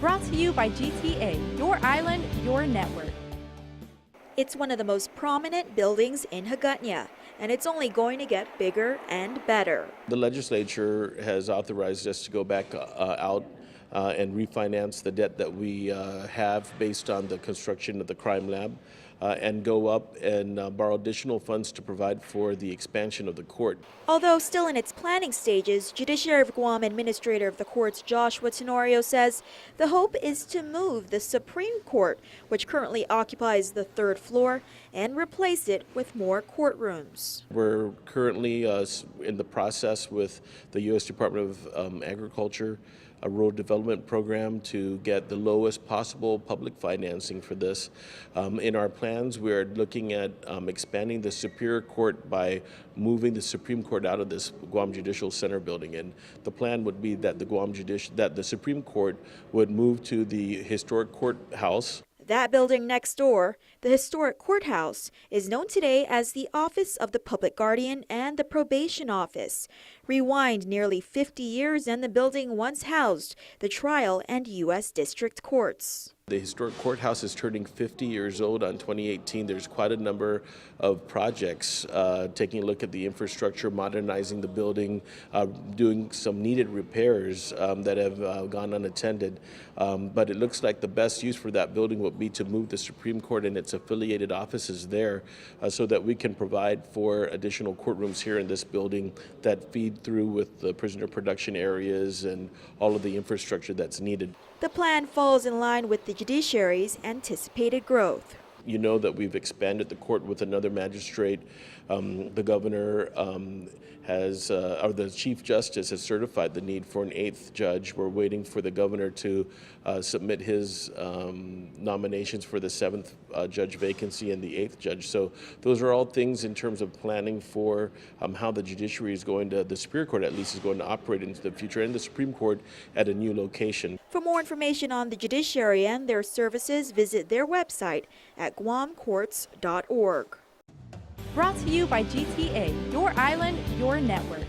Brought to you by GTA, your island, your network. It's one of the most prominent buildings in Hagatna, and it's only going to get bigger and better. The legislature has authorized us to go back out and refinance the debt that we have based on the construction of the crime lab and go up and borrow additional funds to provide for the expansion of the court. Although still in its planning stages, Judiciary of Guam Administrator of the Courts Joshua Tenorio says the hope is to move the Supreme Court, which currently occupies the third floor, and replace it with more courtrooms. We're currently in the process with the U.S. Department of Agriculture, a rural development program to get the lowest possible public financing for this. In our plans, we're looking at expanding the Superior Court by moving the Supreme Court out of this Guam Judicial Center building. And the plan would be that the Supreme Court would move to the historic courthouse. That building next door, the historic courthouse, is known today as the Office of the Public Guardian and the Probation Office. Rewind nearly 50 years and the building once housed the trial and U.S. District Courts. The historic courthouse is turning 50 years old on 2018. There's quite a number of projects taking a look at the infrastructure, modernizing the building, doing some needed repairs that have gone unattended. But it looks like the best use for that building would be to move the Supreme Court and its affiliated offices there so that we can provide for additional courtrooms here in this building that feed through with the prisoner production areas and all of the infrastructure that's needed. The plan falls in line with the Judiciary's anticipated growth. You know that we've expanded the court with another magistrate. The governor or the Chief Justice has certified the need for an 8th judge. We're waiting for the governor to submit his nominations for the 7th judge vacancy and the 8th judge. So those are all things in terms of planning for how the judiciary is going to, the Superior Court at least, is going to operate into the future, and the Supreme Court at a new location. For more information on the Judiciary and their services, visit their website at guamcourts.org. Brought to you by GTA, your island, your network.